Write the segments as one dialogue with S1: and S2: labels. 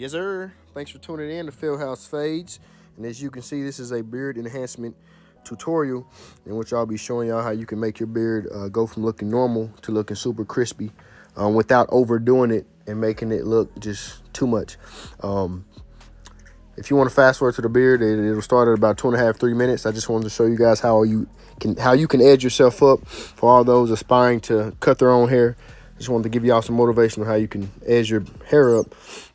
S1: Yes, sir. Thanks for tuning in to Fieldhouse Fades. And as you can see, this is a beard enhancement tutorial in which I'll be showing y'all how you can make your beard go from looking normal to looking super crispy without overdoing it and making it look just too much. If you want to fast forward to the beard, it'll start at about 2.5 to 3 minutes. I just wanted to show you guys how you can edge yourself up for all those aspiring to cut their own hair. Just wanted to give y'all some motivation on how you can edge your hair up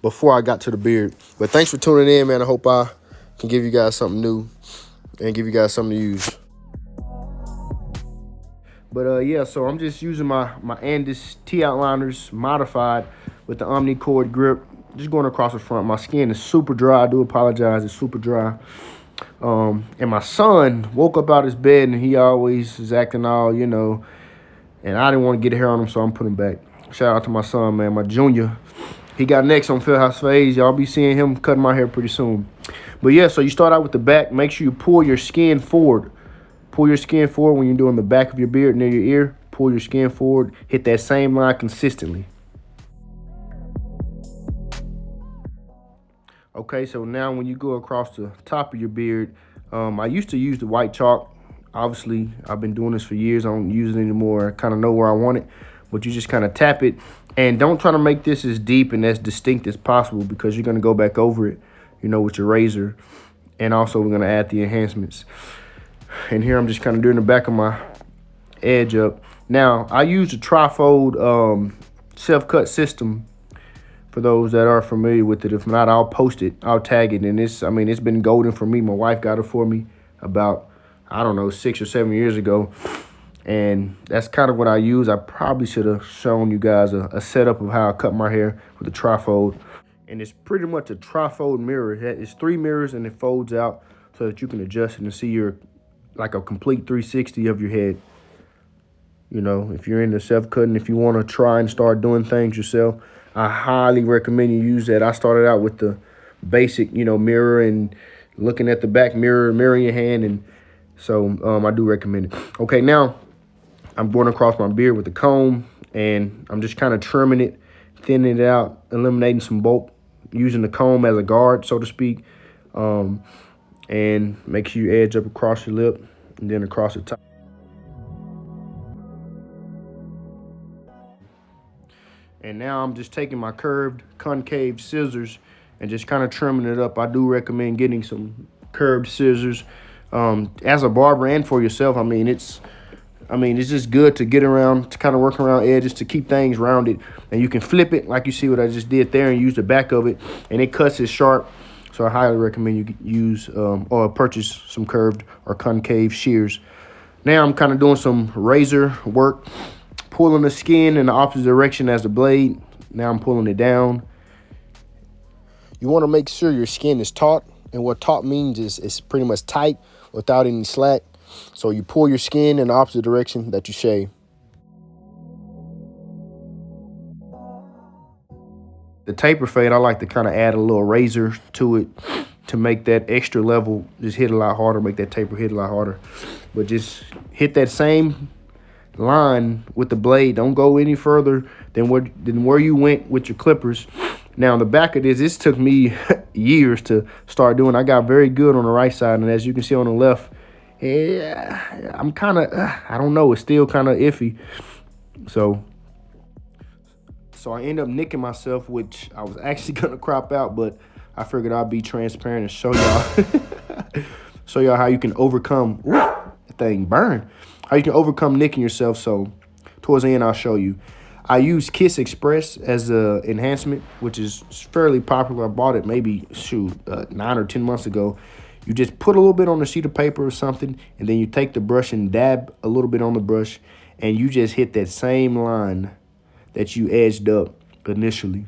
S1: before I got to the beard. But thanks for tuning in, man. I hope I can give you guys something new and give you guys something to use. But yeah, so I'm just using my Andis T-Outliners modified with the Omni cord grip. Just going across the front. My skin is super dry. I do apologize. It's super dry. And my son woke up out of his bed and he always is acting all, and I didn't want to get hair on him, so I'm putting him back. Shout out to my son, man, my junior. He got next on Fieldhouse Fades. Y'all be seeing him cutting my hair pretty soon. But yeah, so you start out with the back. Make sure you pull your skin forward. Pull your skin forward when you're doing the back of your beard near your ear. Pull your skin forward. Hit that same line consistently. Okay, so now when you go across the top of your beard, I used to use the white chalk. Obviously, I've been doing this for years. I don't use it anymore. I kind of know where I want it. But you just kind of tap it. And don't try to make this as deep and as distinct as possible because you're going to go back over it, with your razor. And also, we're going to add the enhancements. And here I'm just kind of doing the back of my edge up. Now, I use the trifold self-cut system for those that are familiar with it. If not, I'll post it. I'll tag it. And it's been golden for me. My wife got it for me about, 6 or 7 years ago. And that's kind of what I use. I probably should have shown you guys a setup of how I cut my hair with a trifold. And it's pretty much a trifold mirror. It's 3 mirrors and it folds out so that you can adjust it and see like a complete 360 of your head. If you're into self-cutting, if you want to try and start doing things yourself, I highly recommend you use that. I started out with the basic, mirror and looking at the back mirror in your hand. And so I do recommend it. Okay, now I'm going across my beard with the comb, and I'm just kind of trimming it, thinning it out, eliminating some bulk, using the comb as a guard, so to speak. And make sure you edge up across your lip and then across the top. And now I'm just taking my curved concave scissors and just kind of trimming it up. I do recommend getting some curved scissors as a barber and for yourself. It's just good to get around, to kind of work around edges, to keep things rounded. And you can flip it like you see what I just did there and use the back of it. And it cuts it sharp. So I highly recommend you use or purchase some curved or concave shears. Now I'm kind of doing some razor work, pulling the skin in the opposite direction as the blade. Now I'm pulling it down. You want to make sure your skin is taut. And what taut means is it's pretty much tight without any slack. So you pull your skin in the opposite direction that you shave. The taper fade, I like to kind of add a little razor to it to make that extra level just hit a lot harder, make that taper hit a lot harder. But just hit that same line with the blade. Don't go any further than where you went with your clippers. Now, on the back of this took me years to start doing. I got very good on the right side, and as you can see on the left, yeah, I'm kind of, I don't know, it's still kind of iffy. So I end up nicking myself, which I was actually going to crop out, but I figured I'd be transparent and show y'all how you can overcome, that thing burned, how you can overcome nicking yourself. So towards the end, I'll show you. I use Kiss Express as an enhancement, which is fairly popular. I bought it maybe, 9 or 10 months ago. You just put a little bit on a sheet of paper or something, and then you take the brush and dab a little bit on the brush, and you just hit that same line that you edged up initially.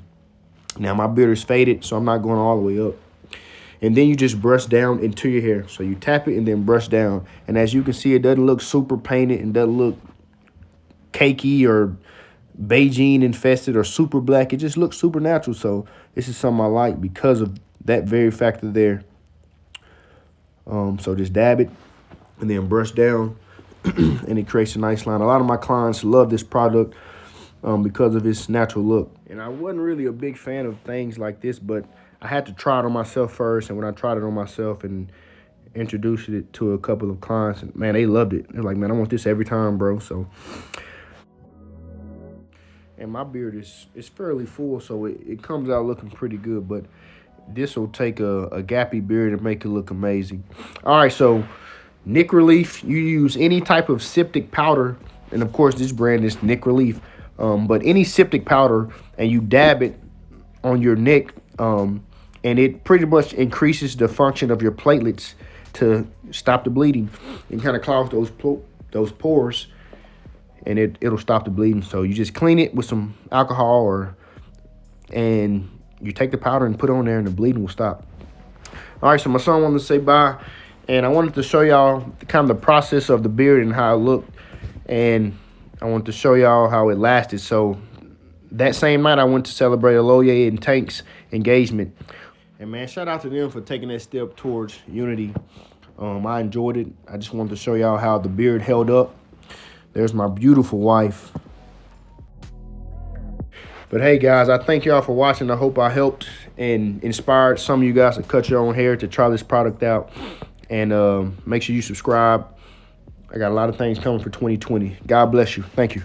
S1: Now, my beard is faded, so I'm not going all the way up. And then you just brush down into your hair. So you tap it and then brush down. And as you can see, it doesn't look super painted and doesn't look cakey or Beijing infested or super black. It just looks super natural. So this is something I like because of that very factor there. So just dab it and then brush down and it creates a nice line. A lot of my clients love this product because of its natural look. And I wasn't really a big fan of things like this, but I had to try it on myself first, and when I tried it on myself and introduced it to a couple of clients, and man, they loved it. They're like, man, I want this every time, bro. So, and my beard is fairly full, so it comes out looking pretty good. But this will take a gappy beard and make it look amazing. All right, so Nick Relief, you use any type of Styptic powder, and of course this brand is Nick Relief, but any Styptic powder, and you dab it on your neck, and it pretty much increases the function of your platelets to stop the bleeding and kind of clog those pores, and it'll stop the bleeding. So you just clean it with some alcohol, and you take the powder and put it on there, and the bleeding will stop. All right, so my son wanted to say bye, and I wanted to show y'all kind of the process of the beard and how it looked, and I wanted to show y'all how it lasted. So that same night, I went to celebrate Aloye and Tank's engagement. And man, shout out to them for taking that step towards unity. I enjoyed it. I just wanted to show y'all how the beard held up. There's my beautiful wife. But hey guys, I thank y'all for watching. I hope I helped and inspired some of you guys to cut your own hair, to try this product out. And make sure you subscribe. I got a lot of things coming for 2020. God bless you. Thank you.